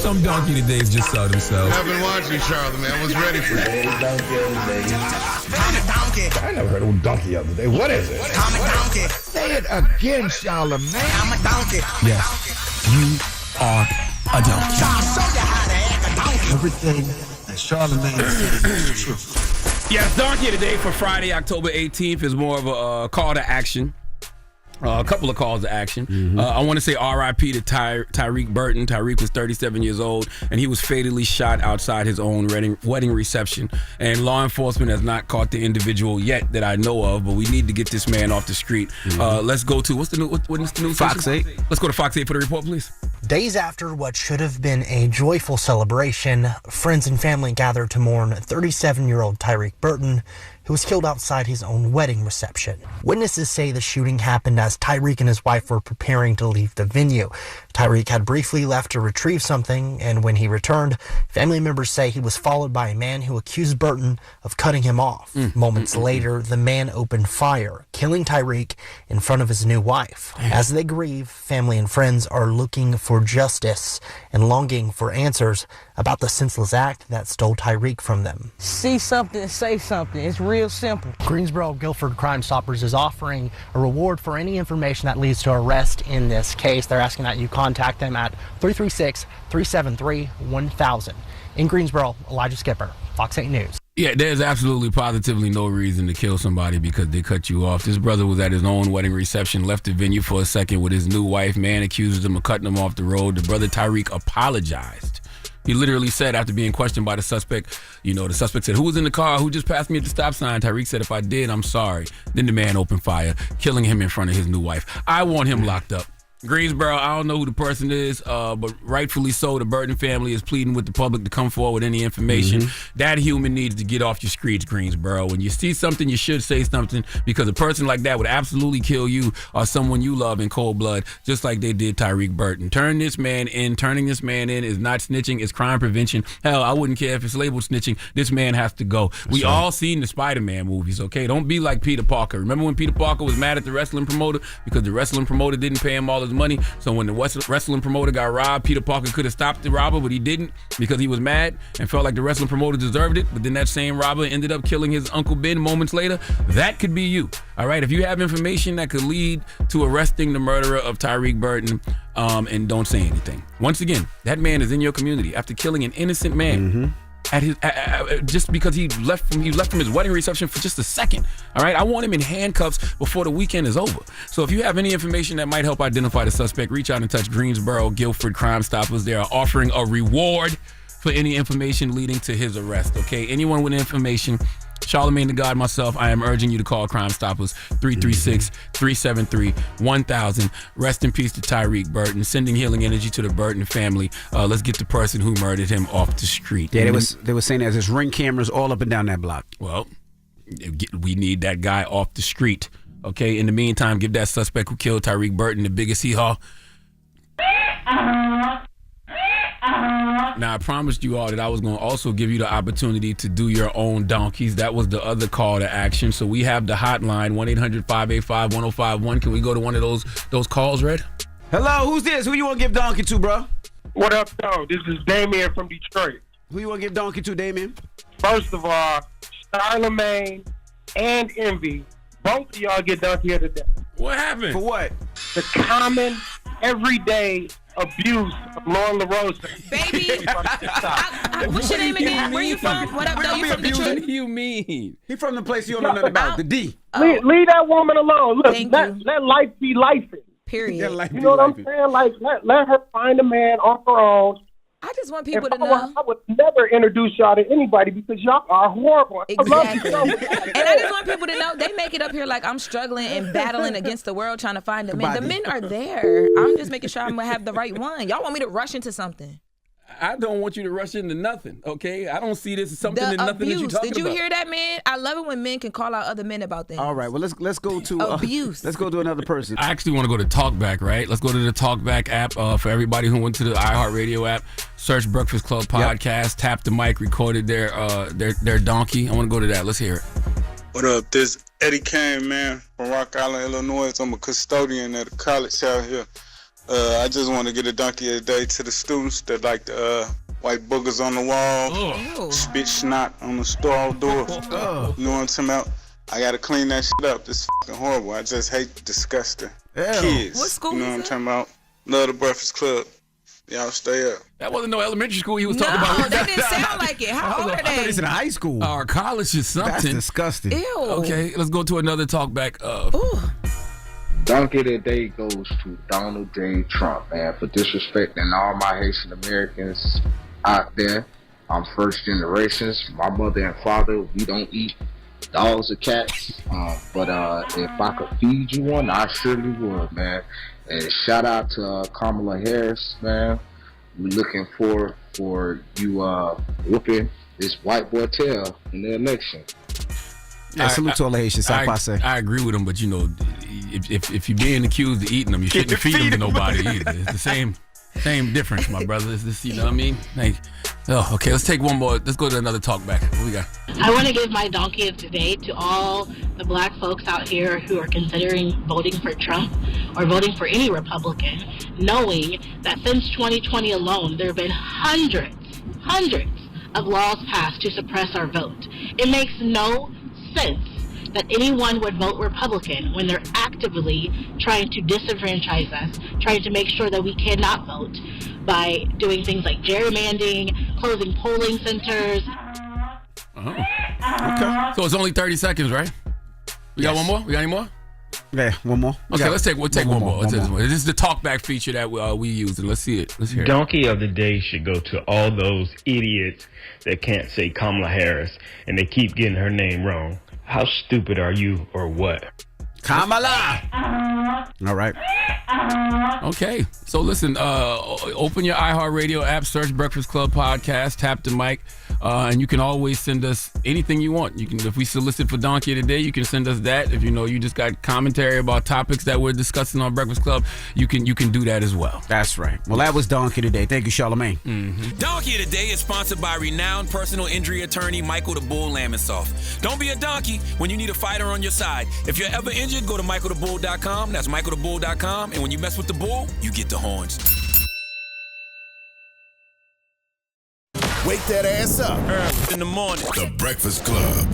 some donkey today's just saw themselves. I've been watching Charlamagne. I was ready for it. I never heard of a donkey the other day. What is it? I'm a donkey. Say it again, Charlamagne. I'm a donkey. Yes, you are a donkey. I'll show you how to act a donkey. Everything that Charlamagne says is true. Yes, donkey today for Friday, October 18th is more of a call to action. A couple of calls to action. I want to say R.I.P. to Tyreek Burton. Tyreek was 37 years old, and he was fatally shot outside his own wedding reception. And law enforcement has not caught the individual yet that I know of, but we need to get this man off the street. Let's go to, what's the new Fox 8. Let's go to Fox 8 for the report, please. Days after what should have been a joyful celebration, friends and family gathered to mourn 37-year-old Tyreek Burton, who was killed outside his own wedding reception. Witnesses say the shooting happened as Tyreek and his wife were preparing to leave the venue. Tyreek had briefly left to retrieve something, and when he returned, family members say he was followed by a man who accused Burton of cutting him off. Moments later, the man opened fire, killing Tyreek in front of his new wife. As they grieve, family and friends are looking for justice and longing for answers about the senseless act that stole Tyreek from them. See something, say something. It's real simple. Greensboro Guilford Crime Stoppers is offering a reward for any information that leads to arrest in this case. They're asking that you contact them at 336-373-1000. In Greensboro, Elijah Skipper, Fox 8 News. Yeah, there's absolutely positively no reason to kill somebody because they cut you off. This brother was at his own wedding reception, left the venue for a second with his new wife. Man accuses him of cutting him off the road. The brother Tyreek apologized. He literally said, after being questioned by the suspect, the suspect said, "Who was in the car? Who just passed me at the stop sign?" Tyreek said, "If I did, I'm sorry." Then the man opened fire, killing him in front of his new wife. I want him locked up. Greensboro, I don't know who the person is, but rightfully so, the Burton family is pleading with the public to come forward with any information. That human needs to get off your streets, Greensboro. When you see something, you should say something, because a person like that would absolutely kill you or someone you love in cold blood, just like they did Tyreek Burton. Turning this man in is not snitching, it's crime prevention. Hell, I wouldn't care if it's labeled snitching. This man has to go. We all seen the Spider-Man movies, okay? Don't be like Peter Parker. Remember when Peter Parker was mad at the wrestling promoter because the wrestling promoter didn't pay him all his money? So when the wrestling promoter got robbed, Peter Parker could have stopped the robber, but he didn't because he was mad and felt like the wrestling promoter deserved it. But then that same robber ended up killing his Uncle Ben moments later. That could be you. All right, if you have information that could lead to arresting the murderer of Tyreek Burton, and don't say anything. Once again, that man is in your community after killing an innocent man. At his just because he left from his wedding reception for just a second. All right, I want him in handcuffs before the weekend is over. So if you have any information that might help identify the suspect, reach out and touch Greensboro Guilford Crime Stoppers. They are offering a reward for any information leading to his arrest. Okay, anyone with information, Charlamagne the God, myself, I am urging you to call Crime Stoppers 336-373-1000. Rest in peace to Tyreek Burton. Sending healing energy to the Burton family. Let's get the person who murdered him off the street. Yeah, they were saying there's Ring cameras all up and down that block. Well, we need that guy off the street. Okay, in the meantime, give that suspect who killed Tyreek Burton the biggest hee-haw. Now, I promised you all that I was going to also give you the opportunity to do your own donkeys. That was the other call to action. So we have the hotline, 1-800-585-1051. Can we go to one of those calls, Red? Hello, who's this? Who you want to give donkey to, bro? What up, though? This is Damien from Detroit. Who you want to give donkey to, Damien? First of all, Charlamagne and Envy, both of y'all get donkey of the day. What happened? For what? The common, everyday abuse of Lauren LaRose. Baby, what's your name again? Where you from? What up, though? You from Detroit? What do you mean? He from the place you don't know nothing about, the D. Leave that woman alone. Look, let life be life. Period. You know what I'm saying? Like, let her find a man on her own. I just want people to know. I would never introduce y'all to anybody because y'all are horrible. Exactly. And I just want people to know they make it up here like I'm struggling and battling against the world trying to find the men. The men are there. I'm just making sure I'm going to have the right one. Y'all want me to rush into something. I don't want you to rush into nothing, okay? I don't see this as something and nothing that you're talking about. Did you hear that, man? I love it when men can call out other men about things. All right, well, let's go to abuse. Let's go to another person. I actually want to go to Talkback, right? Let's go to the Talkback app for everybody who went to the iHeartRadio app. Search Breakfast Club podcast, tap the mic, recorded their donkey. I want to go to that. Let's hear it. What up? This Eddie Kane, man, from Rock Island, Illinois. I'm a custodian at a college out here. I just want to get a donkey of the day to the students that like the white boogers on the wall, spit snot on the stall door. You know what I'm talking about? I gotta clean that shit up. It's fucking horrible. I just hate disgusting kids. What school you know is what I'm talking about? Love the Breakfast Club. Y'all stay up. That wasn't no elementary school he was talking about. No, that didn't sound like it. How old are I thought they? it's in high school. Or college or something. That's disgusting. Ew. Okay, let's go to another talkback. Donkey of the day goes to Donald J. Trump, man, for disrespecting all my Haitian Americans out there. I'm first generations. My mother and father, we don't eat dogs or cats. But if I could feed you one, I surely would, man. And shout out to Kamala Harris, man. We're looking for you whooping this white boy tail in the election. Yeah, salute to all the Haitians. I agree with him, but you know, if you're being accused of eating them, you shouldn't feed them to nobody either. It's the same difference, my brother. It's this, you know what I mean? Okay, let's take one more. Let's go to another talk back. What we got? I want to give my donkey of today to all the black folks out here who are considering voting for Trump or voting for any Republican, knowing that since 2020 alone, there have been hundreds of laws passed to suppress our vote. It makes no sense that anyone would vote Republican when they're actively trying to disenfranchise us, trying to make sure that we cannot vote by doing things like gerrymandering, closing polling centers. Okay. So it's only 30 seconds, right? We got one more? We got any more? Yeah, one more. Okay, we'll take one more. This is the talkback feature that we use, and let's see it. Let's hear it. Donkey of the day should go to all those idiots that can't say Kamala Harris and they keep getting her name wrong. How stupid are you, or what? Kamala! All right. Okay. So listen, open your iHeartRadio app, search Breakfast Club Podcast, tap the mic, and you can always send us anything you want. You can, if we solicit for Donkey today, you can send us that. If you know you just got commentary about topics that we're discussing on Breakfast Club, you can do that as well. That's right. Well, that was Donkey today. Thank you, Charlamagne. Mm-hmm. Donkey today is sponsored by renowned personal injury attorney Michael the Bull Lamonsoff. Don't be a donkey when you need a fighter on your side. If you're ever injured, go to michaelthebull.com. That's michaelthebull.com. And when you mess with the bull, you get the horns. Wake that ass up. Early in the morning. The Breakfast Club.